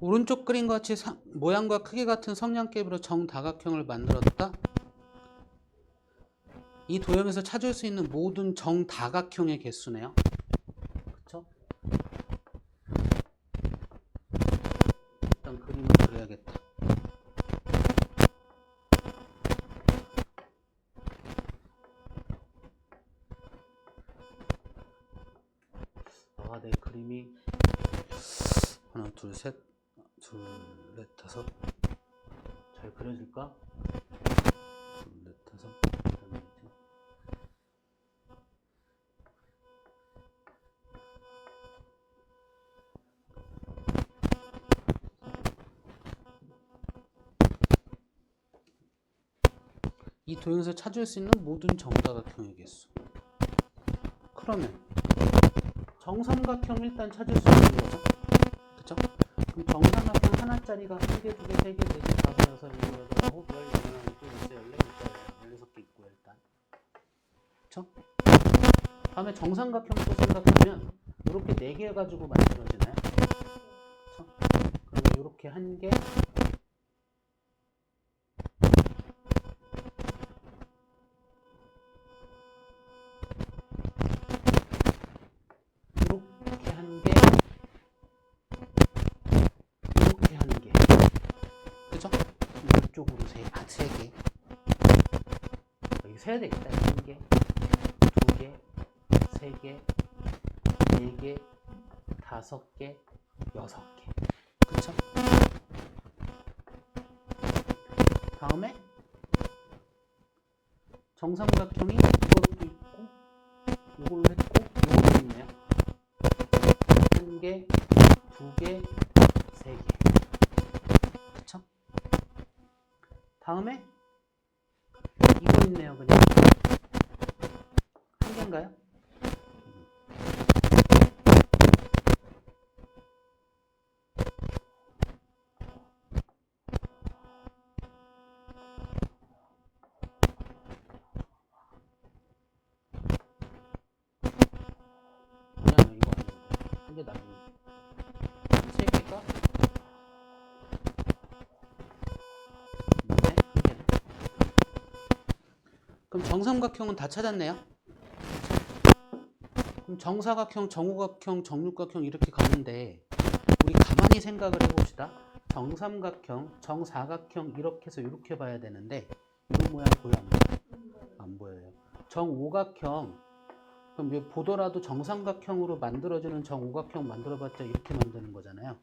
오른쪽 그림과 같이 모양과 크기 같은 성냥개비로 정다각형을 만들었다. 이 도형에서 찾을 수 있는 모든 정다각형의 개수네요. 그쵸? 일단 그림을 그려야겠다. 내 그림이 하나, 둘, 셋, 둘, 넷, 다섯 잘 그려질까? 둘, 넷, 다섯 이 도형에서 찾을 수 있는 모든 정다각형의 개수. 그러면 정삼각형 일단 찾을 수 있는 거죠. 그쵸? 그럼 정삼각형 하나짜리가 1개, 2개, 3개, 4개, 5, 6, 7, 8, 9, 10, 11, 12, 13, 14, 16 있고요, 일단. 그쵸? 다음에 정삼각형 또 생각하면 이렇게 4개 해가지고 만들어지나요? 그쵸? 그러면 이렇게 1개, 이렇게 1개, 그죠? 이쪽으로 3개. 여기 세야 되겠다. 1개, 2개, 3개, 4개, 5개, 6개. 그쵸? 다음에 정삼각형이 이것도 있고, 이걸로 했고, 이것도 있네요. 1개, 2개, 3개. 그쵸? 다음에 이거 있네요. 그냥 1개인가요? 아니야, 이거 아니고 1개 나중에 3개가 네, 1개네. 그럼 정삼각형은 다 찾았네요. 그럼 정사각형, 정오각형, 정육각형 이렇게 가는데 우리 가만히 생각을 해봅시다. 정삼각형, 정사각형 이렇게 해서 이렇게 봐야 되는데 이런 모양 보여 안 보여요? 안 보여요. 정오각형, 그럼 보더라도 정삼각형으로 만들어지는 정오각형 만들어봤자 이렇게 만드는 거잖아요.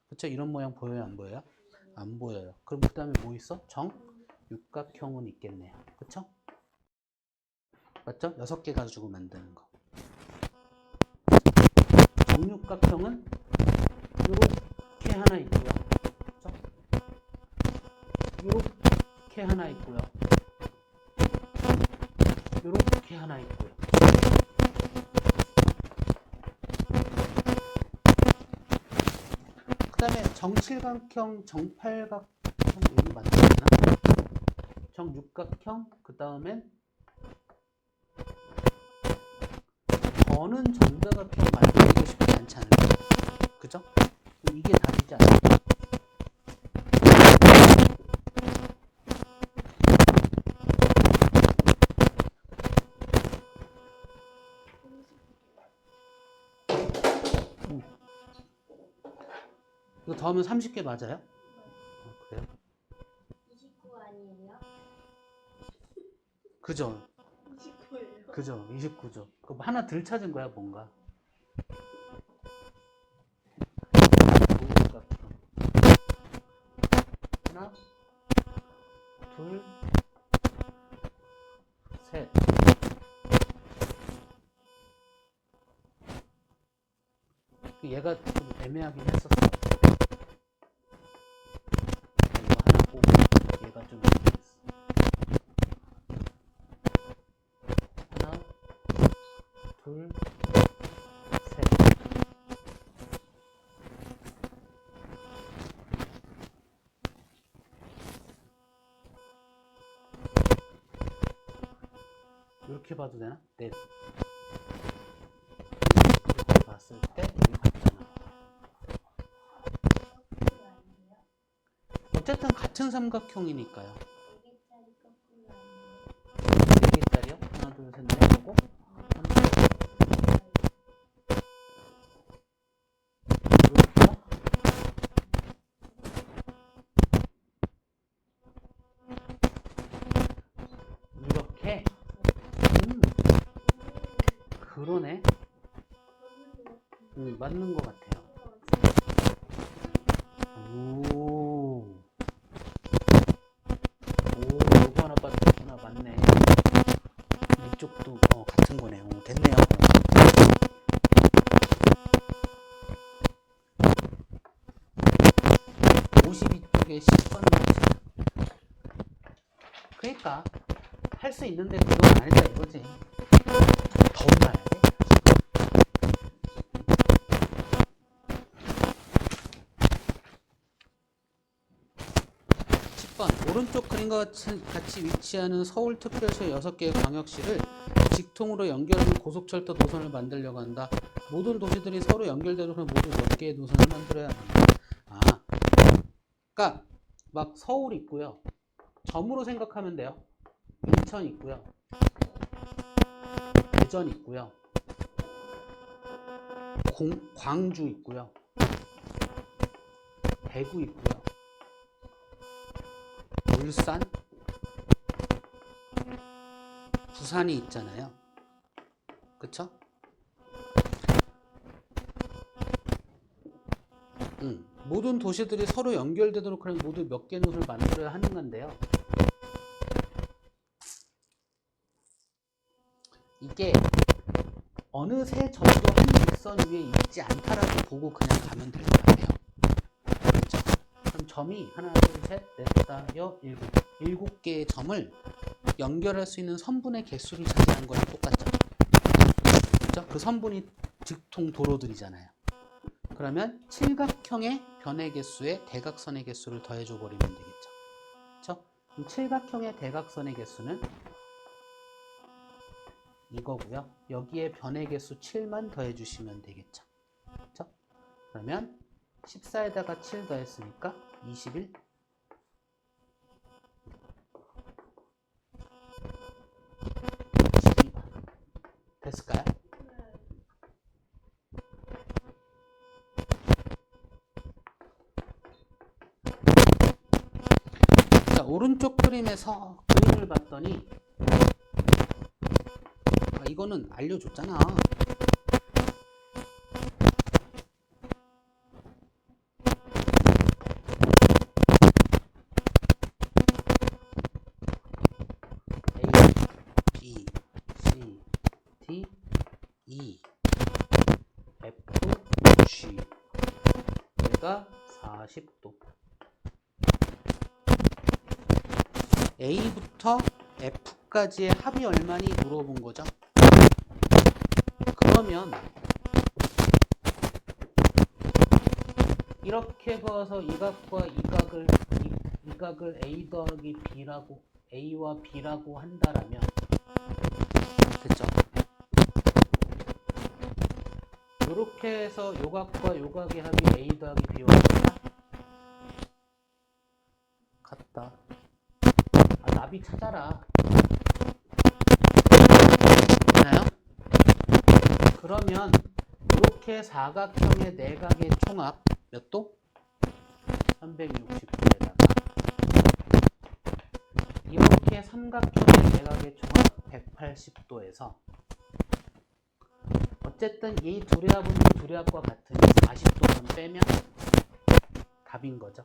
그쵸? 이런 모양 보여요 안 보여요? 안 보여요. 그럼 그 다음에 뭐 있어? 정육각형은 있겠네요. 그쵸? 맞죠? 6개 가지고 만드는 거. 정육각형은 이렇게 하나 있고요. 그쵸? 이렇게 하나 있고요. 이렇게 하나 있고요. 그 다음에 정칠각형, 정팔각형 여기 맞나? 정육각형, 그 다음엔 저는 정다각형 만들고 싶지 않지 않을까요? 그죠? 이게 답이지 않을까요? 이거 더하면 30개 맞아요? 그래요? 29 아니에요? 그죠? 29예요. 그죠? 29죠. 그럼 하나 덜 찾은 거야 뭔가. 하나, 둘, 셋. 얘가 좀 애매하긴 했었어. 이거 하나 보고 얘가 좀 애매했어. 하나, 둘, 셋. 이렇게 봐도 되나? 넷. 이렇게 봤을 때 여기 봤잖아. 어쨌든 같은 삼각형이니까요. 4개짜리 거꾸로 아니에요? 4개짜리요? 하나, 둘, 셋, 넷 하고 이렇게요? 이렇게? 그러네. 맞는 것 같아요. 오, 요거 하나 빠졌구나. 맞네. 이쪽도 같은 거네요. 됐네요. 52쪽에 10번 맞지. 그러니까 할 수 있는데 그동안 안 했다 이거지. 더 나야 돼. 10번 오른쪽 그림과 같이 위치하는 서울특별시의 6개의 광역시를 직통으로 연결하는 고속철도 노선을 만들려고 한다. 모든 도시들이 서로 연결되도록 모두 몇 개의 노선을 만들어야 한다. 그러니까 막 서울 있고요. 점으로 생각하면 돼요. 인천 있고요. 대전 있고요. 광주 있고요. 대구 있고요. 울산, 부산이 있잖아요. 그쵸? 모든 도시들이 서로 연결되도록 하는 모두 몇 개의 노선을 만들어야 하는 건데요. 이게 어느새 점도 한 직선 위에 있지 않다라고 보고 그냥 가면 될 것 같아요. 그렇죠? 그럼 점이 하나, 둘, 셋, 넷, 다, 여, 일곱 개의 점을 연결할 수 있는 선분의 개수를 차지한 거랑 똑같죠. 그렇죠? 그 선분이 직통 도로들이잖아요. 그러면 칠각형의 변의 개수에 대각선의 개수를 더해줘 버리면 되겠죠. 그렇죠? 그럼 칠각형의 대각선의 개수는 이거고요. 여기에 변의 개수 7만 더해주시면 되겠죠. 그렇죠? 그러면 14에다가 7 더했으니까 21. 22번. 됐을까요? 자, 오른쪽 그림에서 그림을 봤더니 이거는 알려줬잖아. A, B, C, D, E, F, G. 얘가 40도. A부터 F까지의 합이 얼마니 물어본 거죠. 그러면 이렇게 그어서 이 각과 이 각을 A 더하기 B라고 A와 B라고 한다라면 됐죠? 이렇게 해서 요 각과 요 각의 합이 A 더하기 B와 같다. 나비 찾아라. 되나요? 그러면 이렇게 사각형의 내각의 총합 몇 도? 360도에다가 이렇게 삼각형의 내각의 총합 180도에서 어쨌든 이 둘의 합은 둘의 합과 같으니 40도만 빼면 답인 거죠.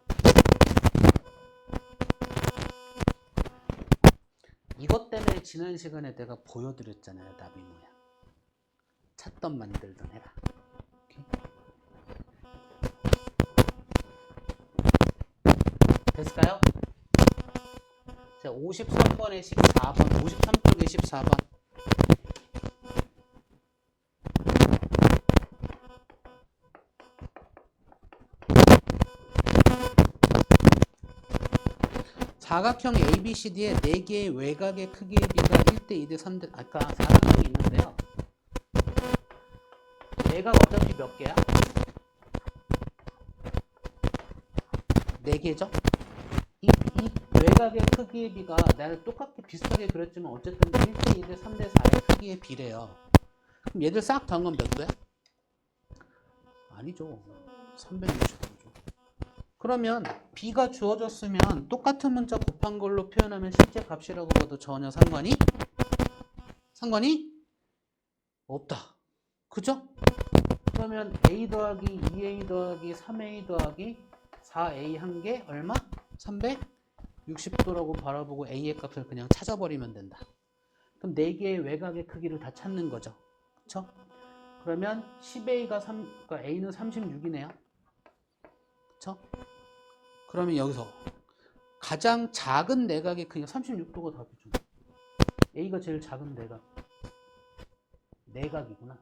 이것 때문에 지난 시간에 내가 보여드렸잖아요. 나비 모양. 찾던 만들던 해라. 오케이. 됐을까요? 자, 53번에 14번, 53쪽에 14번. 사각형 ABCD의 4개의 외곽의 크기의 비가 1대 2대 3대 아까 사각형이 있는데요. 외곽 어차피 몇 개야? 4개죠? 외곽의 크기의 비가 내가 똑같게 비슷하게 그렸지만 어쨌든 1대 2대 3대 4의 크기의 비래요. 그럼 얘들 싹 더한 건 몇 도야? 아니죠. 360도죠. 그러면 b가 주어졌으면 똑같은 문자 곱한 걸로 표현하면 실제 값이라고 봐도 전혀 상관이 없다. 그죠? 그러면 a 더하기 2a 더하기 3a 더하기 4a 한 개 얼마? 360도라고 바라보고 a의 값을 그냥 찾아버리면 된다. 그럼 4개의 외곽의 크기를 다 찾는 거죠. 그쵸? 그러면 10a가 그러니까 a는 36이네요. 그쵸? 그러면 여기서 가장 작은 내각의 크기가 36도가 답이죠. a가 제일 작은 내각이구나.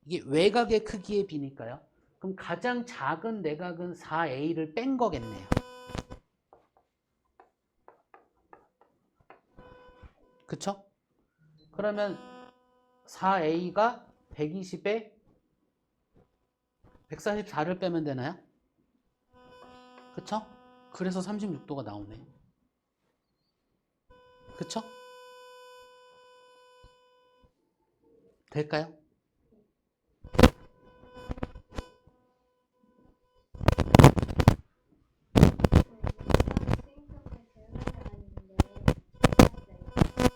이게 외곽의 크기의 비니까요. 그럼 가장 작은 내각은 4a를 뺀 거겠네요. 그쵸? 그러면 4a가 120에 144를 빼면 되나요? 그쵸? 그래서 36도가 나오네. 그쵸? 될까요?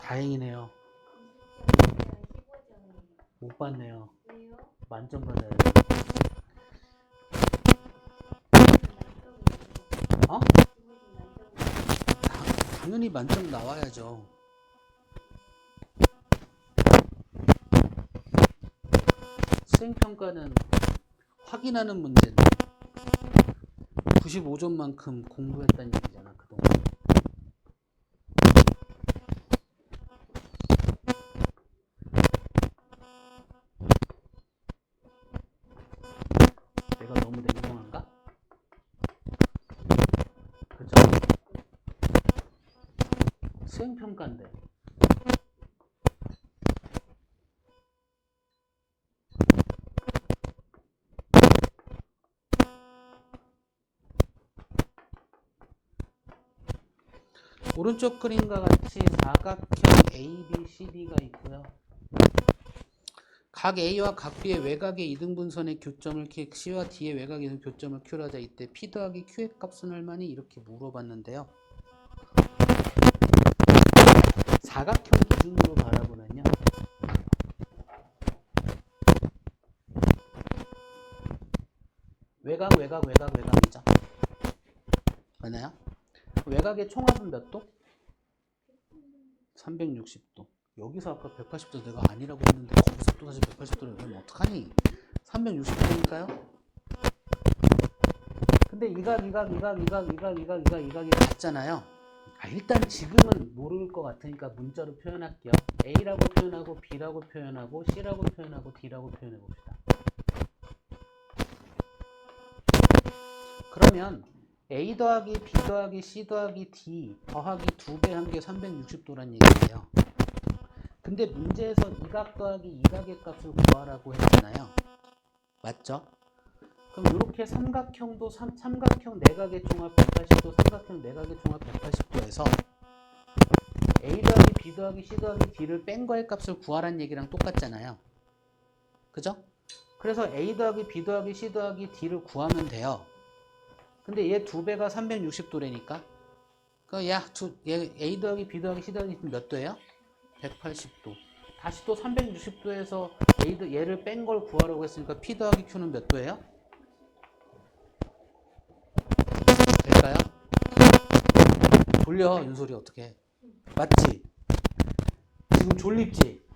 다행이네요. 못 봤네요. 왜요? 만점 받아야 돼. 어? 당연히 만점 나와야죠. 수행평가는 확인하는 문제인데 95점만큼 공부했다는 얘기잖아, 그동안. 내가 너무 냉정한가? 그죠? 수행평가인데. 오른쪽 그림과 같이 사각형 ABCD가 있고요. 각 A와 각 B의 외곽의 이등분선의 교점을 C와 D의 외곽의 교점을 Q로 하자. 이때 P 더하기 Q의 값은 얼마니? 이렇게 물어봤는데요. 사각형 기준으로 바라보면요. 외곽이죠. 맞나요? 외곽의 총합은 몇 도? 360도. 여기서 아까 180도 내가 아니라고 했는데 거기서 또 다시 180도를 그러면 어떡하니? 360도니까요. 근데 이 각이 같잖아요. 일단 지금은 모를 것 같으니까 문자로 표현할게요. A라고 표현하고 B라고 표현하고 C라고 표현하고 D라고 표현해 봅시다. 그러면 A 더하기 B 더하기 C 더하기 D 더하기 2배 한 게 360도란 얘기예요. 근데 문제에서 이 각 더하기 이 각의 값을 구하라고 했잖아요. 맞죠? 그럼 이렇게 삼각형도 삼각형 내각의 총합 180도, 삼각형 내각의 총합 180도에서 A 더하기 B 더하기 C 더하기 D를 뺀 거의 값을 구하라는 얘기랑 똑같잖아요. 그죠? 그래서 A 더하기 B 더하기 C 더하기 D를 구하면 돼요. 근데 얘 2배가 360도래니까 얘 A 더하기 B 더하기 C 더하기 D 몇 도예요? 180도. 다시 또 360도에서 얘를 뺀 걸 구하라고 했으니까 P 더하기 Q는 몇 도예요? 될까요? 졸려 윤솔이 어떻게 맞지? 지금 졸립지?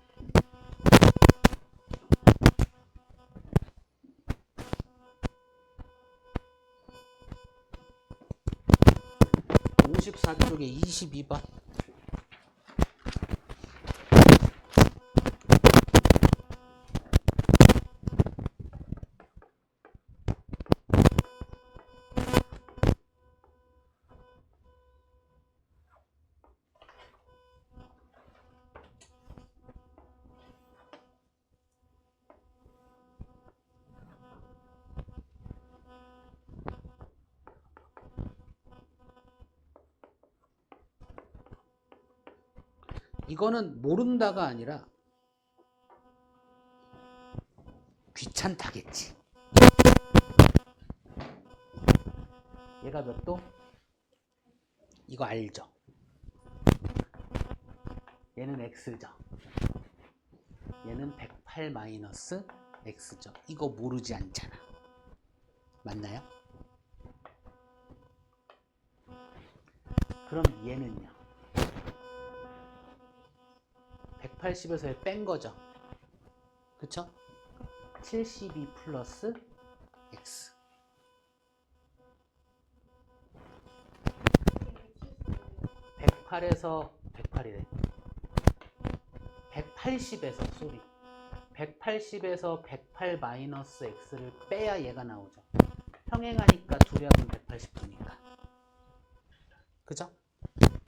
(54쪽에) 22번 이거는 모른다가 아니라 귀찮다겠지. 얘가 몇 도? 이거 알죠? 얘는 x죠. 얘는 108 마이너스 x죠. 이거 모르지 않잖아. 맞나요? 그럼 얘는요? 180에서 뺀 거죠. 그쵸? 72 플러스 x. 108에서 108이래. 180에서 쏘리. 180에서 108 마이너스 x를 빼야 얘가 나오죠. 평행하니까 둘이 합은 180도니까. 그죠?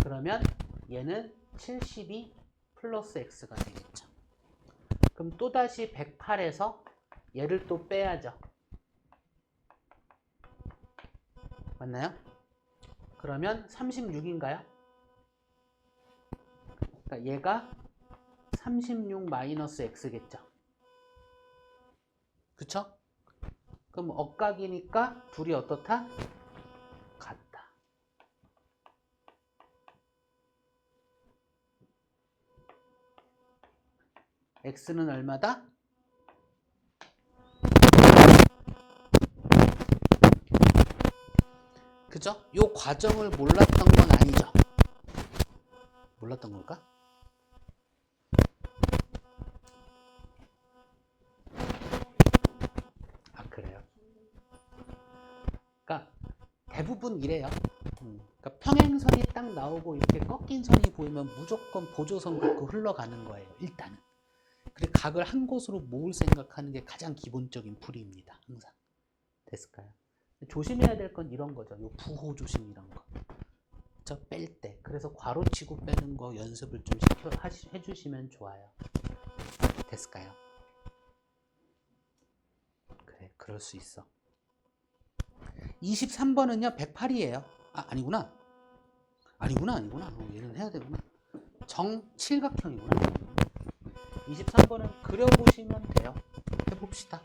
그러면 얘는 72 플러스 x가 되겠죠. 그럼 또다시 108에서 얘를 또 빼야죠. 맞나요? 그러면 36인가요? 그러니까 얘가 36 마이너스 x겠죠. 그쵸? 그럼 억각이니까 둘이 어떻다? 같다. x는 얼마다? 그죠? 요 과정을 몰랐던 건 아니죠? 몰랐던 걸까? 아, 그래요? 그러니까 대부분 이래요. 그러니까 평행선이 딱 나오고 이렇게 꺾인 선이 보이면 무조건 보조선 긋고 흘러가는 거예요. 일단은. 그리고 각을 한 곳으로 모을 생각하는 게 가장 기본적인 풀이입니다. 항상. 됐을까요? 조심해야 될 건 이런 거죠. 요 부호 조심 이런 거. 저 뺄 때. 그래서 괄호치고 빼는 거 연습을 좀 해주시면 좋아요. 됐을까요? 그래, 그럴 수 있어. 23번은요, 108이에요. 아, 아니구나. 아니구나. 얘는 해야 되구나. 정칠각형이구나. 23번은 그려보시면 돼요. 해봅시다.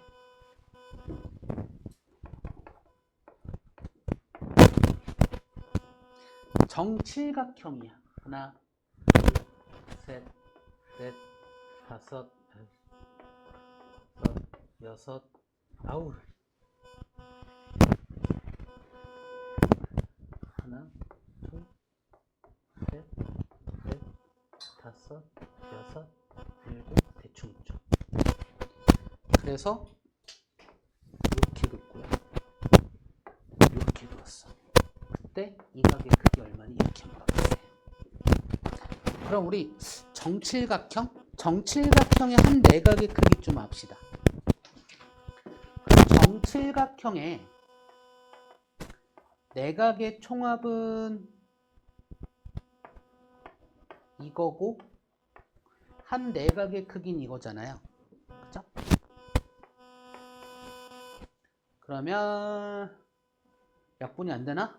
정칠각형이야. 하나, 둘, 셋, 넷, 다섯, 여섯, 아홉. 하나, 둘, 셋, 넷, 다섯, 여섯, 일곱, 대충 있죠. 그래서 이렇게 긋고요. 이렇게 그었어. 그때 이 각의 크기 얼마니? 이렇게 물어봤어요. 그럼 우리 정칠각형? 정칠각형의 한 내각의 크기 좀 압시다. 그럼 정칠각형의 내각의 총합은 이거고 한 내각의 크기는 이거잖아요. 그죠? 그러면 약분이 안 되나?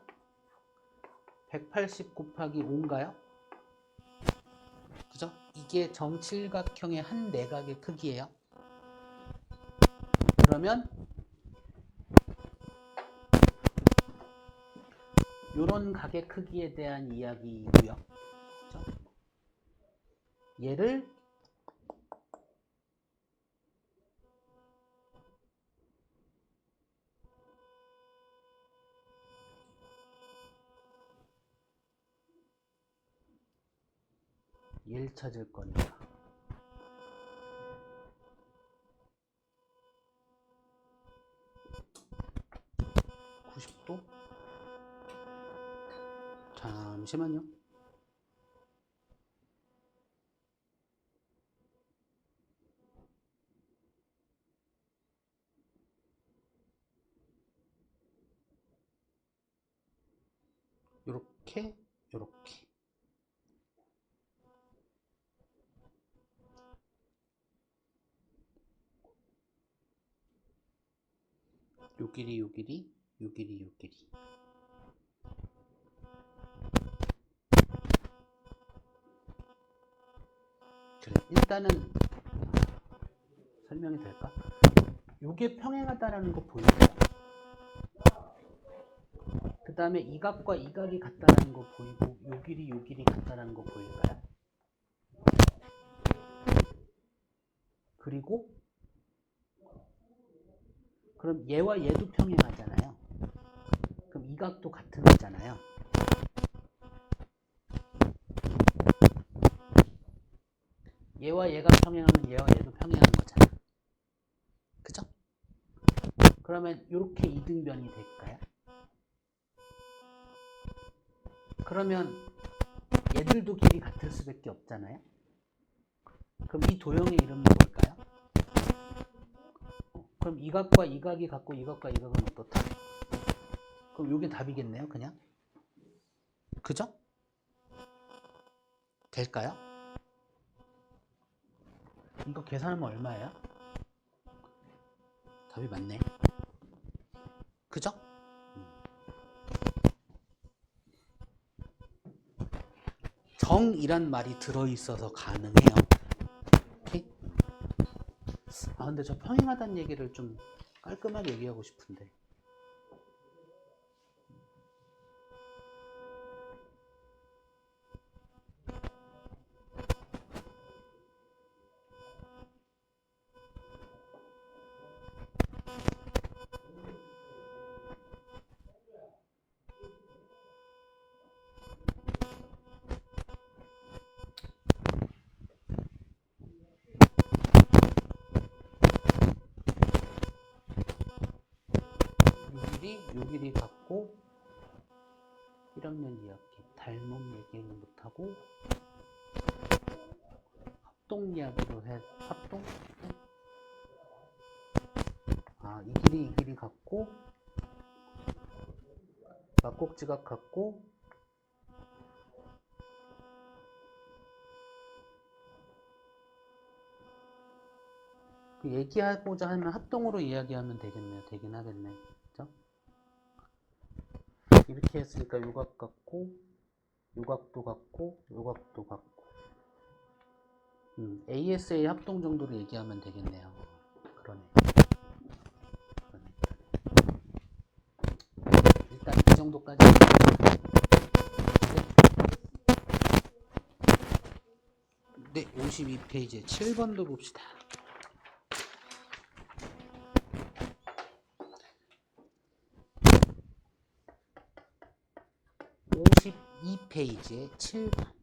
180 곱하기 5인가요? 그죠? 이게 정칠각형의 한 내각의 크기예요. 그러면 요런 각의 크기에 대한 이야기이고요. 그죠? 얘를 얘를 찾을 거니까 90도? 잠시만요. 요렇게 요렇게 요 길이 요 길이 요 길이 요 길이 일단은 설명이 될까? 요게 평행하다라는 거 보이고요. 그 다음에 이 각과 이 각이 같다라는 거 보이고 요 길이 같다라는 거 보일까요? 그리고 그럼 얘와 얘도 평행하잖아요. 그럼 이 각도 같은 거잖아요. 얘와 얘가 평행하면 얘와 얘도 평행한 거잖아. 그죠? 그러면 이렇게 이등변이 될까요? 그러면 얘들도 길이 같을 수밖에 없잖아요. 그럼 이 도형의 이름은 뭘까요? 그럼 이 각과 이 각이 같고 이 각과 이 각은 어떻다? 그럼 이게 답이겠네요, 그냥. 그죠? 될까요? 이거 계산하면 얼마예요? 답이 맞네. 그죠? 정이란 말이 들어있어서 가능해요. 오케이? 아 근데 저 평행하다는 얘기를 좀 깔끔하게 얘기하고 싶은데. 요 길이 같고 1학년 2학기 닮음 얘기는 못하고 합동 이야기로 해. 합동? 아, 이 길이 같고 막곡지각 같고 그 얘기하고자 하면 합동으로 이야기하면 되겠네요. 되긴 하겠네. 그죠? 이렇게 했으니까 요각 같고 요각도 같고 요각도 같고 ASA 합동 정도로 얘기하면 되겠네요. 그러네. 일단 이 정도까지. 네, 52페이지 7번도 봅시다. 52페이지에 7번.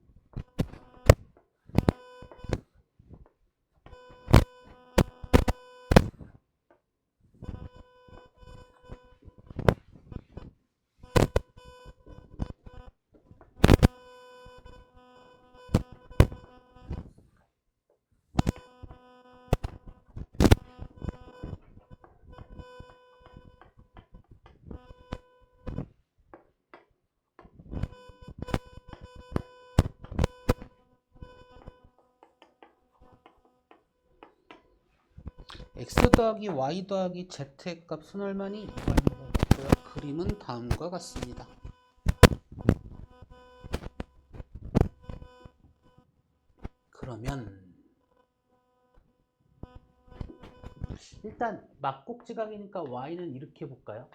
x 더하기 y 더하기 z의 값은 얼마니? 이걸 물어봤고요. 그림은 다음과 같습니다. 그러면 일단 막곡지각이니까 y는 이렇게 볼까요?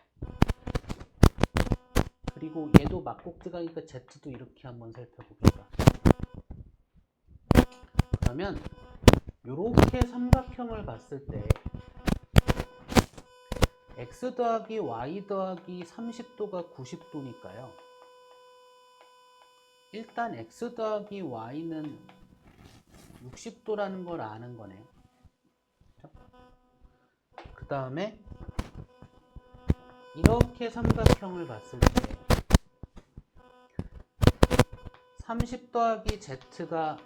그리고 얘도 막곡지각이니까 z도 이렇게 한번 살펴볼까? 그러면 이렇게 삼각형을 봤을 때 x 더하기 y 더하기 30도가 90도니까요. 일단 x 더하기 y는 60도라는 걸 아는 거네요. 그 다음에 이렇게 삼각형을 봤을 때 30 더하기 z가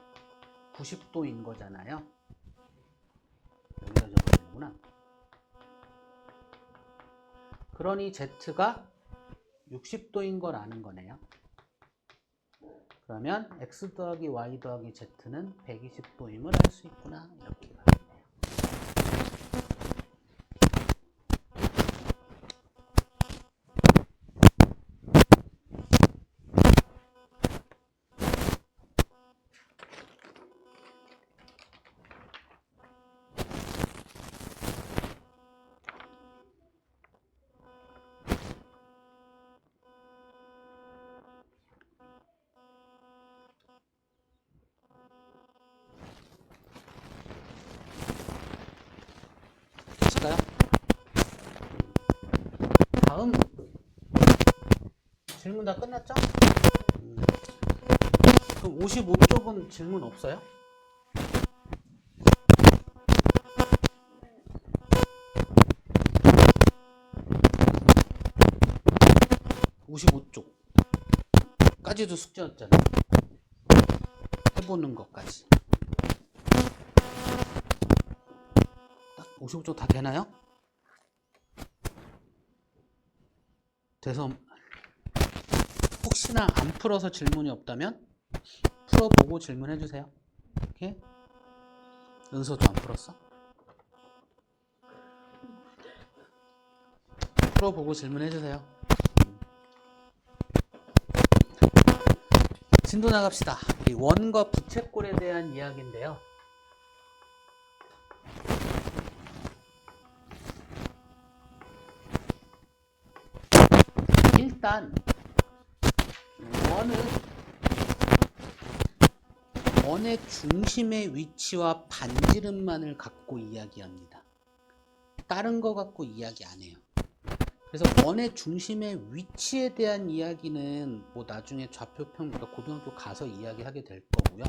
90도인 거잖아요. 여기다 적어야 되는구나. 그러니 z가 60도인 걸 아는 거네요. 그러면 x 더하기 y 더하기 z는 120도임을 알 수 있구나. 이렇게 가겠네요. 질문 다 끝났죠? 그럼 55쪽은 질문 없어요? 네. 55쪽까지도 숙제였잖아. 해보는 것까지. 딱 55쪽 다 되나요? 돼서 혹시나 안 풀어서 질문이 없다면 풀어보고 질문해 주세요. 오케이? 은서도 안 풀었어? 풀어보고 질문해 주세요. 진도 나갑시다. 이 원과 부채꼴에 대한 이야기인데요. 일단 원의 중심의 위치와 반지름만을 갖고 이야기합니다. 다른 거 갖고 이야기 안 해요. 그래서 원의 중심의 위치에 대한 이야기는 뭐 나중에 좌표평보다 고등학교 가서 이야기하게 될 거고요.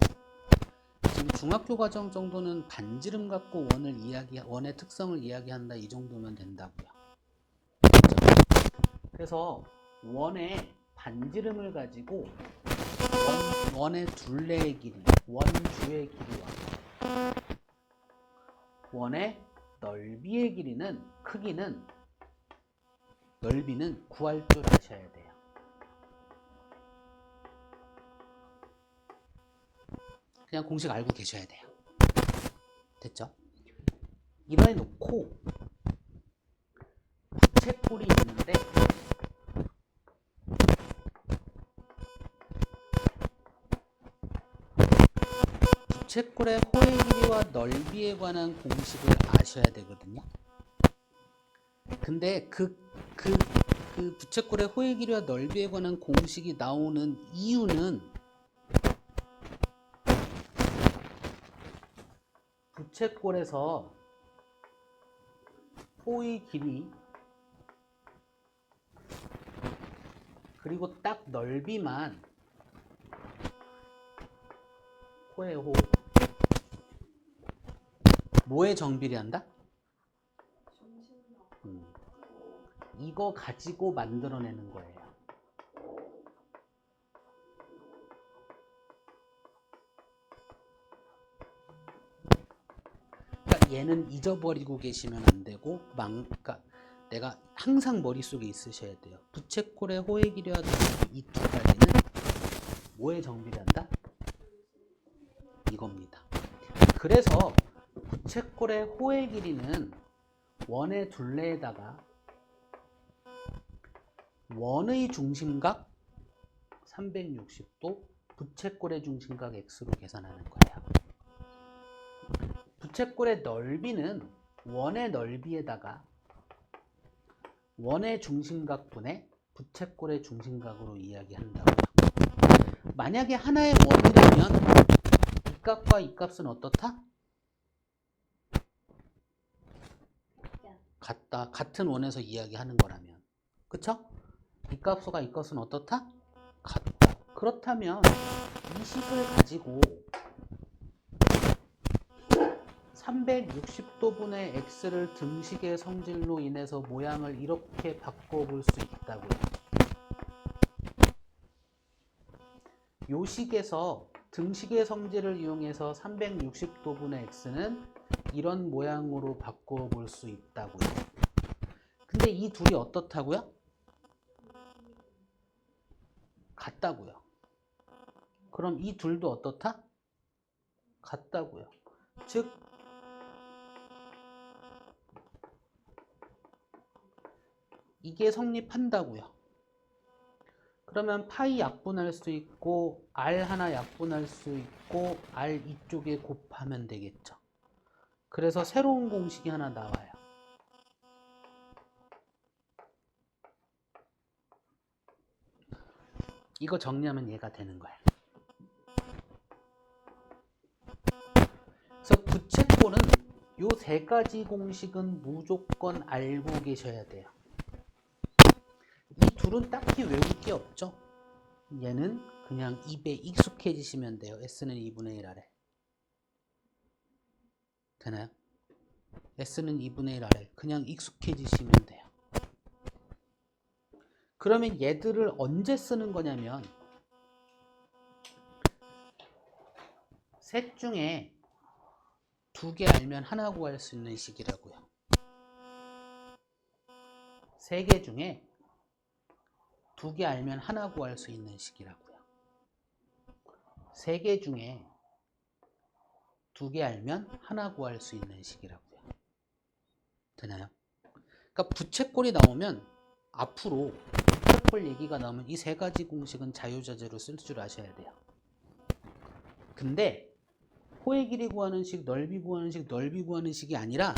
지금 중학교 과정 정도는 반지름 갖고 원의 특성을 이야기한다 이 정도면 된다고요. 그래서 원의 반지름을 가지고 원의 둘레의 길이, 원주의 길이와 원의 넓이의 길이는 넓이는 구할 줄 아셔야 돼요. 그냥 공식 알고 계셔야 돼요. 됐죠? 이번에 놓고 부채꼴이 있는데 부채꼴의 호의 길이와 넓이에 관한 공식을 아셔야 되거든요. 근데 그 부채꼴의 호의 길이와 넓이에 관한 공식이 나오는 이유는 부채꼴에서 호의 길이 그리고 딱 넓이만 호의 호 뭐에 정비례한다? 이거 가지고 만들어내는 거예요. 그러니까 얘는 잊어버리고 계시면 안 되고 그러니까 내가 항상 머릿속에 있으셔야 돼요. 부채꼴의 호의 길이와 넓이 이 두 가지는 뭐에 정비례한다? 이겁니다. 그래서 부채꼴의 호의 길이는 원의 둘레에다가 원의 중심각 360도, 부채꼴의 중심각 x로 계산하는 거예요. 부채꼴의 넓이는 원의 넓이에다가 원의 중심각 분의 부채꼴의 중심각으로 이야기한다고요. 만약에 하나의 원이라면 이 값과 이 값은 어떻다? 같다. 같은 원에서 이야기하는 거라면. 그쵸? 이 값과 이 값은 어떻다? 같다. 그렇다면 이 식을 가지고 360도분의 x를 등식의 성질로 인해서 모양을 이렇게 바꿔볼 수 있다고요. 요 식에서 등식의 성질을 이용해서 360도분의 x는 이런 모양으로 바꿔볼 수 있다고요. 근데 이 둘이 어떻다고요? 같다고요. 그럼 이 둘도 어떻다? 같다고요. 즉 이게 성립한다고요. 그러면 파이 약분할 수 있고 r 하나 약분할 수 있고 r 이쪽에 곱하면 되겠죠. 그래서 새로운 공식이 하나 나와요. 이거 정리하면 얘가 되는 거야. 그래서 부채꼴은 요 세 가지 공식은 무조건 알고 계셔야 돼요. 이 둘은 딱히 외울 게 없죠. 얘는 그냥 입에 익숙해지시면 돼요. S는 2분의 1 아래. 되나요? S는 2분의 1 아래. 그냥 익숙해지시면 돼요. 그러면 얘들을 언제 쓰는 거냐면 셋 중에 2개 알면 하나 구할 수 있는 식이라고요. 3개 중에 2개 알면 하나 구할 수 있는 식이라고요. 3개 중에 2개 알면 하나 구할 수 있는 식이라고요. 되나요? 그러니까 부채꼴이 나오면 앞으로 부채꼴 얘기가 나오면 이 3가지 공식은 자유자재로 쓸 줄 아셔야 돼요. 근데 호의 길이 구하는 식, 넓이 구하는 식, 넓이 구하는 식이 아니라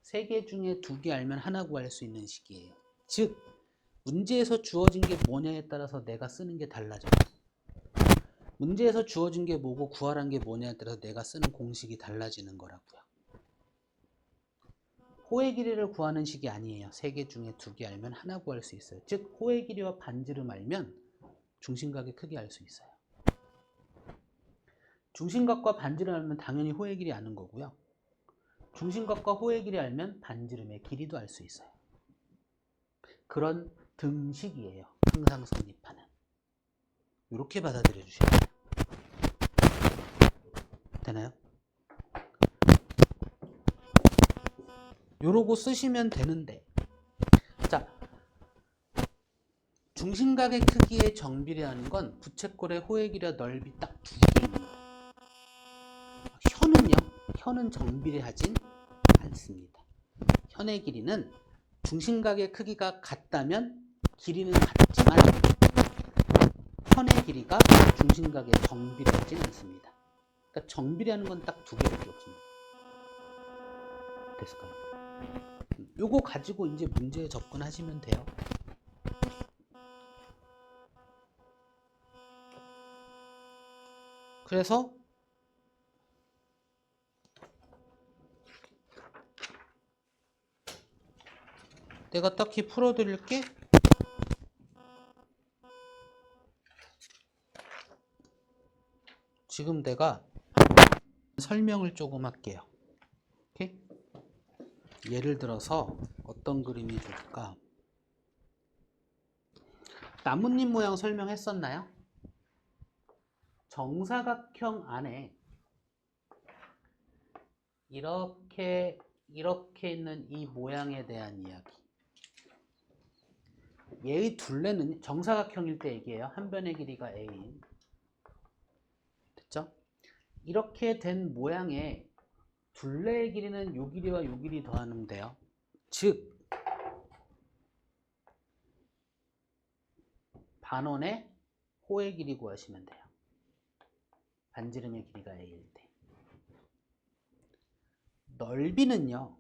3개 중에 2개 알면 하나 구할 수 있는 식이에요. 즉 문제에서 주어진 게 뭐냐에 따라서 내가 쓰는 게 달라져요. 문제에서 주어진 게 뭐고 구하라는 게 뭐냐에 따라서 내가 쓰는 공식이 달라지는 거라고요. 호의 길이를 구하는 식이 아니에요. 3개 중에 2개 알면 하나 구할 수 있어요. 즉 호의 길이와 반지름 알면 중심각의 크기 알 수 있어요. 중심각과 반지름 알면 당연히 호의 길이 아는 거고요. 중심각과 호의 길이 알면 반지름의 길이도 알 수 있어요. 그런 등식이에요. 항상 성립하는. 이렇게 받아들여 주셔야 돼요. 되나요? 요러고 쓰시면 되는데, 자, 중심각의 크기의 정비례하는 건 부채꼴의 호의 길이와 넓이 딱 2개입니다. 현은 정비례하진 않습니다. 현의 길이는 중심각의 크기가 같다면 길이는 같지만 현의 길이가 중심각에 정비례하진 않습니다. 그러니까 정비례하는 건 딱 2개밖에 없습니다. 됐을까요? 요거 가지고 이제 문제에 접근하시면 돼요. 그래서 내가 딱히 풀어드릴 게 지금 내가 설명을 조금 할게요. 오케이? 예를 들어서 어떤 그림이 좋을까? 나뭇잎 모양 설명했었나요? 정사각형 안에 이렇게 있는 이 모양에 대한 이야기. 얘의 둘레는 정사각형일 때 얘기해요. 한 변의 길이가 A인. 됐죠? 이렇게 된 모양의 둘레의 길이는 요 길이와 요 길이 더하면 돼요. 즉 반원의 호의 길이 구하시면 돼요. 반지름의 길이가 A일 때. 넓이는요.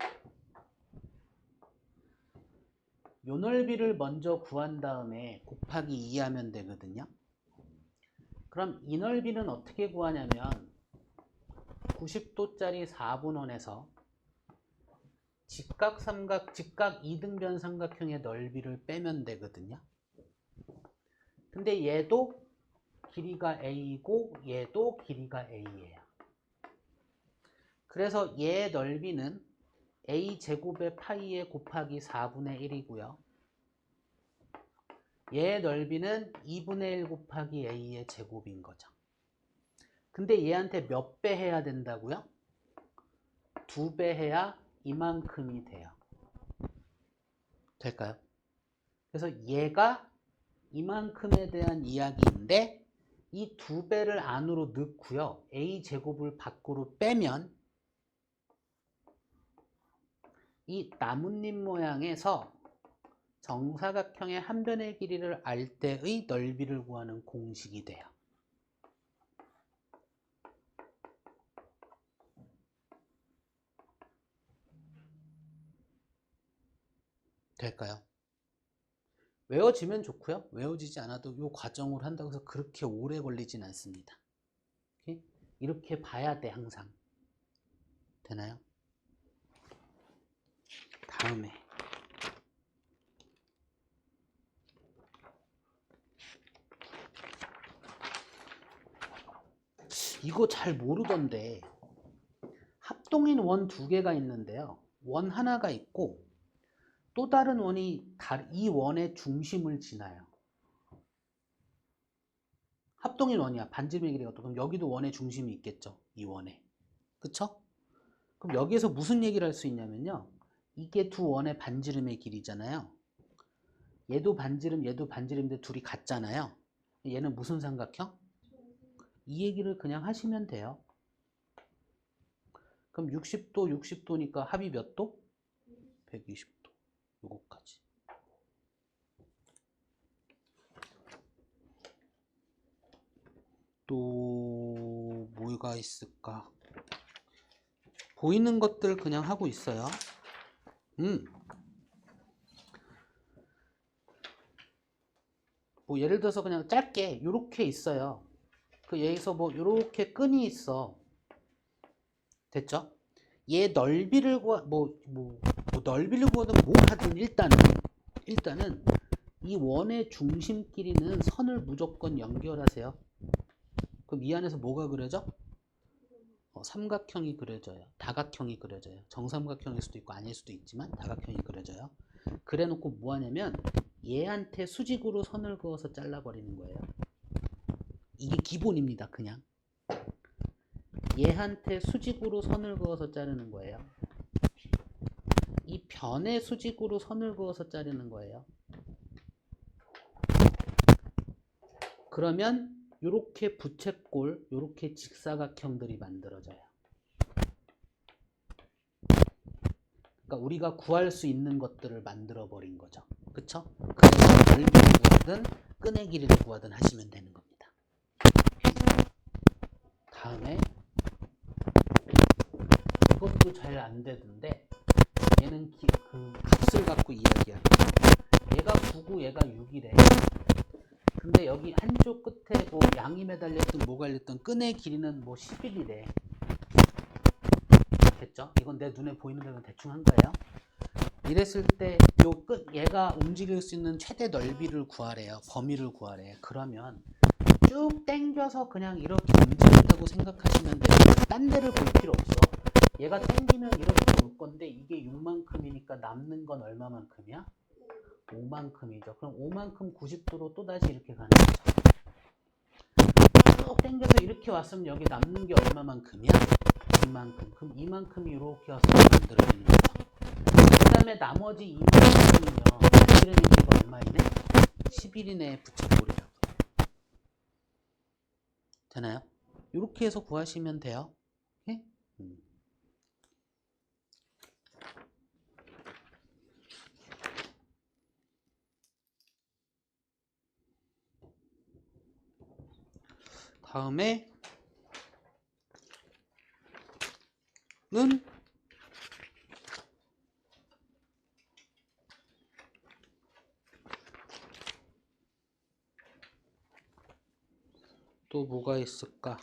요 넓이를 먼저 구한 다음에 곱하기 2 하면 되거든요. 그럼 이 넓이는 어떻게 구하냐면 90도짜리 4분원에서 직각 2등변 삼각형의 넓이를 빼면 되거든요. 근데 얘도 길이가 A이고 얘도 길이가 A예요. 그래서 얘 넓이는 A제곱의 파이에 곱하기 4분의 1이고요. 얘 넓이는 2분의 1 곱하기 A의 제곱인 거죠. 근데 얘한테 몇 배 해야 된다고요? 2배 해야 이만큼이 돼요. 될까요? 그래서 얘가 이만큼에 대한 이야기인데 이 2배를 안으로 넣고요. A제곱을 밖으로 빼면 이 나뭇잎 모양에서 정사각형의 한 변의 길이를 알 때의 넓이를 구하는 공식이 돼요. 될까요? 외워지면 좋고요. 외워지지 않아도 이 과정을 한다고 해서 그렇게 오래 걸리진 않습니다. 이렇게 봐야 돼 항상. 되나요? 다음에 이거 잘 모르던데. 합동인 원 두 개가 있는데요. 원 하나가 있고 또 다른 원이 이 원의 중심을 지나요. 합동인 원이야. 반지름의 길이가 또 그럼 여기도 원의 중심이 있겠죠. 이 원에. 그쵸? 그럼 여기에서 무슨 얘기를 할 수 있냐면요. 이게 두 원의 반지름의 길이잖아요. 얘도 반지름인데 둘이 같잖아요. 얘는 무슨 삼각형? 이 얘기를 그냥 하시면 돼요. 그럼 60도, 60도니까 합이 몇 도? 120도. 요거까지. 또 뭐가 있을까? 보이는 것들 그냥 하고 있어요. 뭐 예를 들어서 그냥 짧게 요렇게 있어요. 그 여기서 뭐 요렇게 끈이 있어. 됐죠? 얘 넓이를 넓이를 구하든 뭐 하든 일단은 이 원의 중심끼리는 선을 무조건 연결하세요. 그럼 이 안에서 뭐가 그려져? 삼각형이 그려져요. 다각형이 그려져요. 정삼각형일 수도 있고 아닐 수도 있지만 다각형이 그려져요. 그래 놓고 뭐 하냐면 얘한테 수직으로 선을 그어서 잘라버리는 거예요. 이게 기본입니다. 그냥 얘한테 수직으로 선을 그어서 자르는 거예요. 이 변에 수직으로 선을 그어서 자르는 거예요. 그러면 요렇게 부채꼴, 요렇게 직사각형들이 만들어져요. 그러니까 우리가 구할 수 있는 것들을 만들어 버린 거죠. 그쵸? 그래서 넓이를 구하든 끈의 길이를 구하든 하시면 되는 겁니다. 다음에 이것도 잘 안 되던데 얘는 그 값을 갖고 이야기하는 거예요. 얘가 9고 얘가 6이래. 근데 여기 한쪽 끝에 뭐 양이 매달렸든 뭐가 달렸든 끈의 길이는 뭐 11이래. 됐죠? 이건 내 눈에 보이는 대로 대충 한 거예요. 이랬을 때 요 얘가 움직일 수 있는 최대 넓이를 구하래요. 범위를 구하래. 그러면 쭉 당겨서 그냥 이렇게 움직인다고 생각하시면 돼요. 딴 데를 볼 필요 없어. 얘가 당기면 이렇게 올 건데 이게 6만큼이니까 남는 건 얼마만큼이야? 5만큼이죠. 그럼 5만큼 90도로 또다시 이렇게 가는 거죠. 쭉 당겨서 이렇게 왔으면 여기 남는 게 얼마만큼이야? 2만큼. 그럼 2만큼이 이렇게 와서 만들어지는 거죠. 그 다음에 나머지 2만큼은요. 반지름의 길이가 얼마이네? 11이네. 부채꼴이라고. 되나요? 이렇게 해서 구하시면 돼요. 오케이? 다음에 는 또 뭐가 있을까?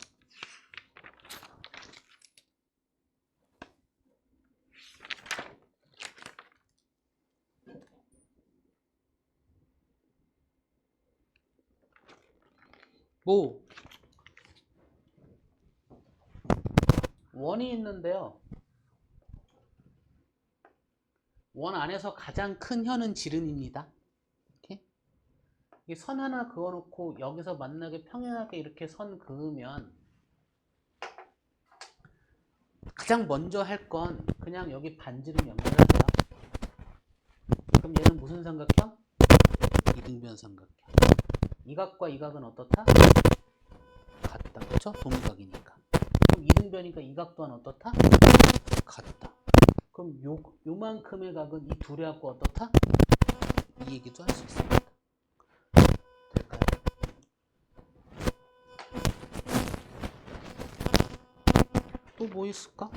뭐 원이 있는데요. 원 안에서 가장 큰 현은 지름입니다. 이렇게 이 선 하나 그어놓고 여기서 만나게 평행하게 이렇게 선 그으면 가장 먼저 할 건 그냥 여기 반지름 연결하세요. 그럼 얘는 무슨 삼각형? 이등변 삼각형. 이 각과 이 각은 어떻다? 같다. 그렇죠? 동각이니까. 그럼 이등변이니까 이 각 또한 어떻다? 같다. 그럼 요만큼의 각은 이 둘의 합과 어떻다? 이 얘기도 할 수 있습니다. 될까요? 또 뭐 있을까?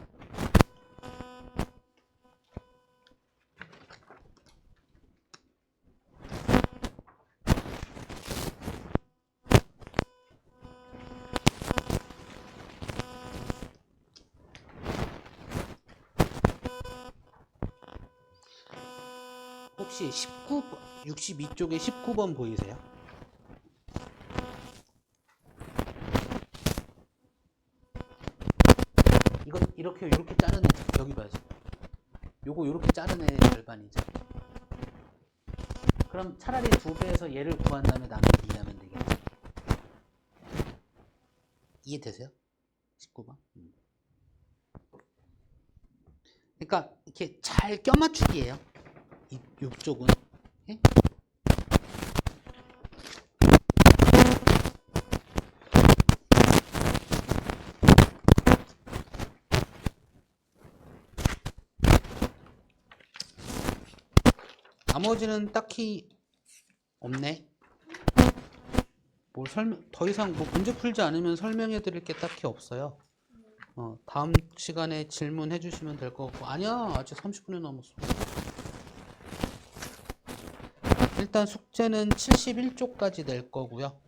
혹시 62쪽에 19번 보이세요? 이렇게 자른 애 여기 봐야지. 요거 이렇게 자른 애 절반이죠. 그럼 차라리 2배에서 얘를 구한 다음에 나누기 2하면 되겠죠. 이해되세요? 19번. 그러니까 이렇게 잘 껴맞추기예요. 이쪽은. 예? 나머지는 딱히 없네. 뭘 더 이상 뭐 문제 풀지 않으면 설명해 드릴 게 딱히 없어요. 다음 시간에 질문해 주시면 될 것 같고. 아니야, 아직 30분이 넘었어. 일단 숙제는 71쪽까지 낼 거고요.